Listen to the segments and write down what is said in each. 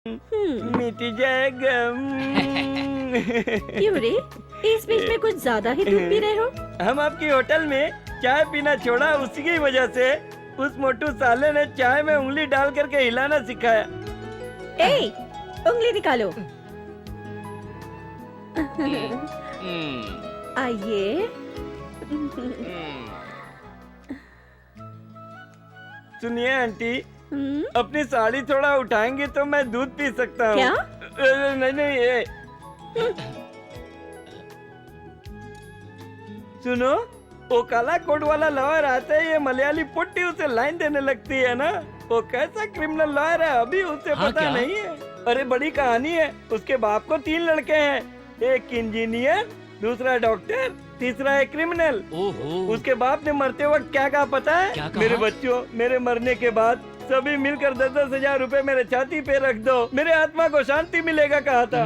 मिट जाएगा। क्यों रे, इस बीच में कुछ ज्यादा ही दूध पी रहे हो? हम आपकी होटल में चाय पीना छोड़ा, उसी की वजह से उस मोटू साले ने चाय में उंगली डाल करके हिलाना सिखाया। ए, उंगली निकालो। आइए। सुनिए आंटी, अपनी साड़ी थोड़ा उठाएंगे तो मैं दूध पी सकता हूँ। क्या? नहीं नहीं, ये सुनो, वो काला कोट वाला लॉयर आता है, ये मलयाली पुट्टी उसे लाइन देने लगती है ना। वो कैसा क्रिमिनल लॉयर है अभी उसे पता क्या? नहीं है। अरे बड़ी कहानी है। उसके बाप को 3 लड़के हैं, एक इंजीनियर, दूसरा डॉक्टर, तीसरा एक क्रिमिनल। ओहो। उसके बाप ने मरते वक्त क्या कहा पता है? क्या कहा? मेरे बच्चों, मेरे मरने के बाद सभी मिलकर 10-10 हजार रुपए मेरे छाती पे रख दो, मेरे आत्मा को शांति मिलेगा कहा था।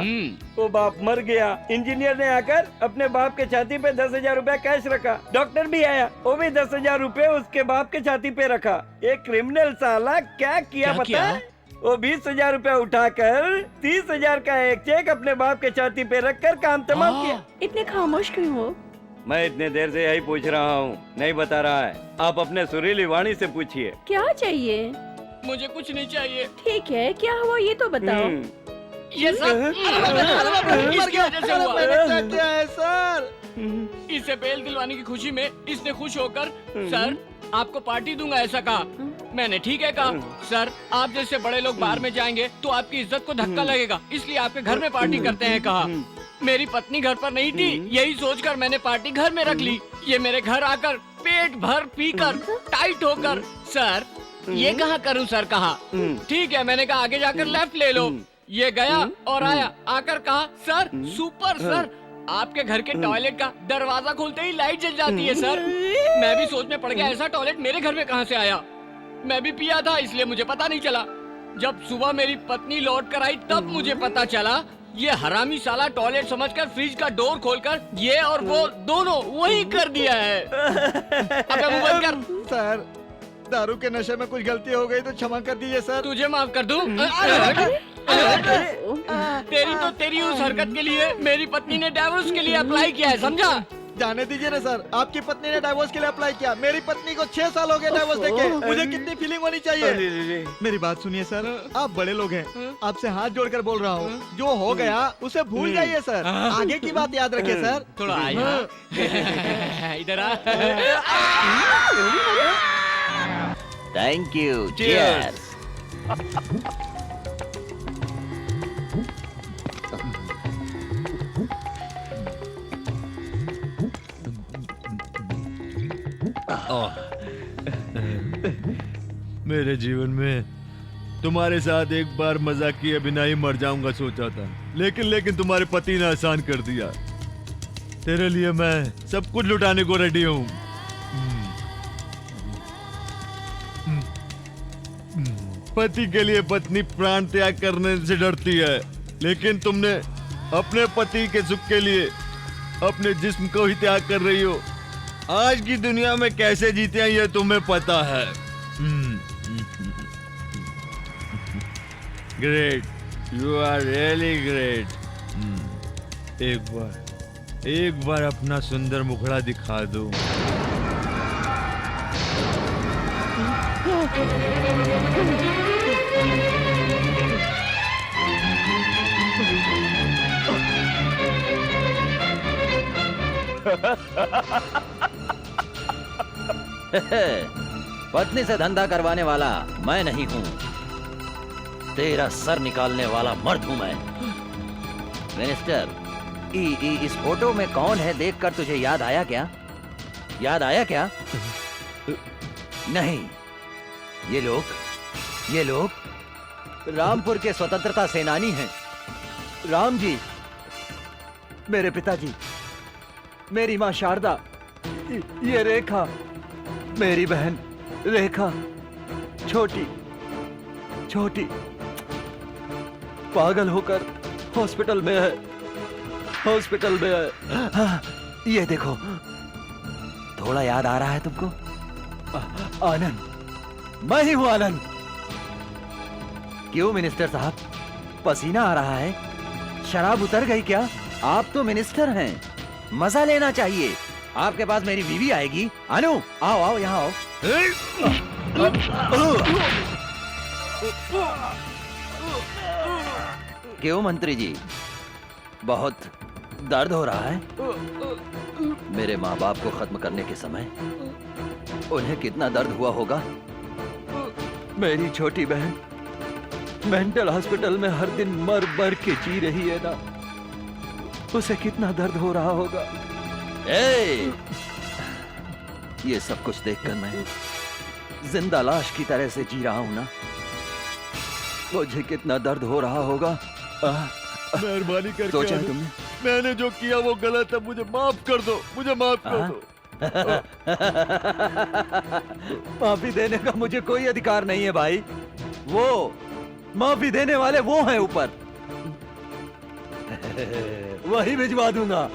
वो बाप मर गया। इंजीनियर ने आकर अपने बाप के छाती पे 10,000 रुपए कैश रखा। डॉक्टर भी आया, वो भी 10,000 रुपए उसके बाप के छाती पे रखा। एक क्रिमिनल साला क्या किया पता है? वो 20,000 रुपए उठाकर 30,000 का एक चेक अपने बाप के छाती पे रखकर काम तमाम किया। इतने खामोश क्यों हो? मैं इतने देर से यही पूछ रहा हूँ, नहीं बता रहा है। आप अपने सुरीली वाणी से पूछिए। क्या चाहिए? मुझे कुछ नहीं चाहिए। ठीक है, क्या हुआ ये तो बताओ। ये सब इसकी वजह से हुआ। क्या है सर? इसे बेल दिलवाने की खुशी में इसने खुश होकर सर आपको पार्टी दूंगा ऐसा कहा। मैंने ठीक है कहा। सर, आप जैसे बड़े लोग बाहर में जाएंगे तो आपकी इज्जत को धक्का लगेगा, इसलिए आपके घर में पार्टी करते हैं कहा। मेरी पत्नी घर पर नहीं थी, यही सोचकर मैंने पार्टी घर में रख ली। ये मेरे घर आकर पेट भर पीकर टाइट होकर सर ये कहाँ करूँ सर कहा। ठीक है, मैंने कहा आगे जाकर लेफ्ट ले लो। ये गया और आया, आकर कहा सर सुपर सर, आपके घर के टॉयलेट का दरवाजा खोलते ही लाइट जल जाती है सर। मैं भी सोच में पड़ गया, ऐसा टॉयलेट मेरे घर में कहाँ से आया। मैं भी पिया था इसलिए मुझे पता नहीं चला। जब सुबह मेरी पत्नी लौट कर आई तब मुझे पता चला ये हरामी साला टॉयलेट समझकर फ्रिज का डोर खोलकर ये और वो दोनों वही कर दिया है। अबे मुंह बंद कर। सर, दारू के नशे में कुछ गलती हो गई तो क्षमा कर दीजिए सर। तुझे माफ कर दूं? तेरी उस हरकत के लिए मेरी पत्नी ने डाइवोर्स के लिए अप्लाई किया है, समझा? जाने दीजिए ना सर, आपकी पत्नी ने डाइवोर्स के लिए अप्लाई किया, मेरी पत्नी को 6 साल हो गए डाइवोर्स देके। मुझे कितनी फीलिंग होनी चाहिए? मेरी बात सुनिए सर, आप बड़े लोग हैं, आपसे हाथ जोड़कर बोल रहा हूँ, जो हो गया उसे भूल जाइए सर, आगे की बात याद रखिए सर। थोड़ा आया इधर आ। Thank you. चीयर्स। मेरे जीवन में तुम्हारे साथ एक बार मजाक किए बिना ही मर जाऊंगा सोचा था, लेकिन तुम्हारे पति ने आसान कर दिया। तेरे लिए मैं सब कुछ लुटाने को रेडी हूँ। पति के लिए पत्नी प्राण त्याग करने से डरती है, लेकिन तुमने अपने पति के सुख के लिए अपने जिस्म को ही त्याग कर रही हो। आज की दुनिया में कैसे जीते हैं ये तुम्हें पता है। Great, you are really great. एक बार अपना सुंदर मुखड़ा दिखा दो। पत्नी से धंधा करवाने वाला मैं नहीं हूँ, तेरा सर निकालने वाला मर्द हूँ मैं। मिनिस्टर, इस फोटो में कौन है देखकर तुझे याद आया क्या? याद आया क्या? नहीं, ये लोग रामपुर के स्वतंत्रता सेनानी हैं। राम जी, मेरे पिताजी, मेरी माँ शारदा, ये रेखा, मेरी बहन रेखा, छोटी पागल होकर हॉस्पिटल में है। हाँ, ये देखो, थोड़ा याद आ रहा है तुमको? आनंद, मैं ही हूं आनंद। क्यों मिनिस्टर साहब, पसीना आ रहा है। शराब उतर गई क्या? आप तो मिनिस्टर हैं, मजा लेना चाहिए। आपके पास मेरी बीवी आएगी। अनु, आओ आओ यहाँ आओ। क्यों मंत्री जी, बहुत दर्द हो रहा है? मेरे माँ बाप को खत्म करने के समय उन्हें कितना दर्द हुआ होगा। मेरी छोटी बहन मेंटल हॉस्पिटल में हर दिन मर मर के जी रही है ना, उसे कितना दर्द हो रहा होगा। ये सब कुछ देखकर मैं जिंदा लाश की तरह से जी रहा हूं ना, मुझे कितना दर्द हो रहा होगा। मेहरबानी करके सोचा है अनु, तुमने? मैंने जो किया वो गलत है, मुझे माफ कर दो, मुझे माफ कर दो। माफी देने का मुझे कोई अधिकार नहीं है भाई। वो माफी देने वाले वो हैं ऊपर, वही भिजवा दूंगा।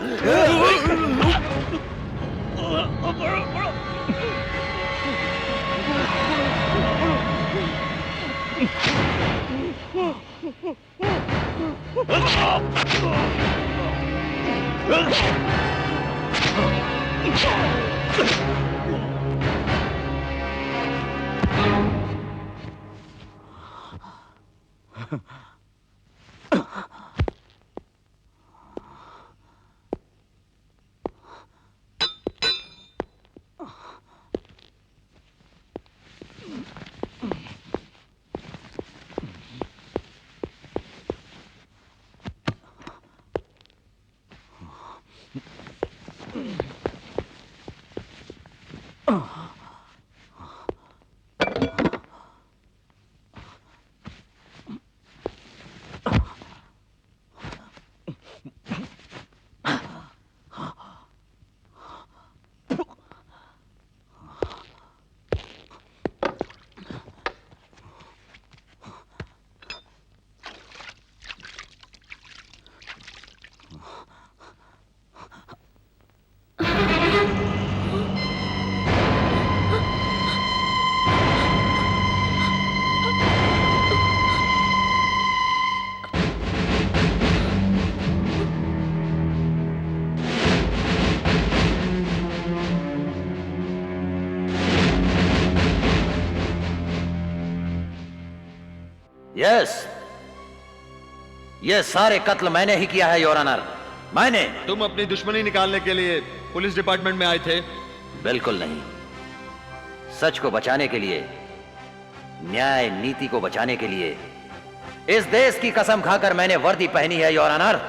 यस, ये सारे कत्ल मैंने ही किया है योर ऑनर, मैंने। तुम अपनी दुश्मनी निकालने के लिए पुलिस डिपार्टमेंट में आए थे? बिल्कुल नहीं, सच को बचाने के लिए, न्याय नीति को बचाने के लिए इस देश की कसम खाकर मैंने वर्दी पहनी है योर ऑनर।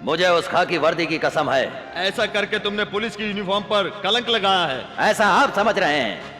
मुझे उस खाकी वर्दी की कसम है। ऐसा करके तुमने पुलिस की यूनिफॉर्म पर कलंक लगाया है। ऐसा आप समझ रहे हैं,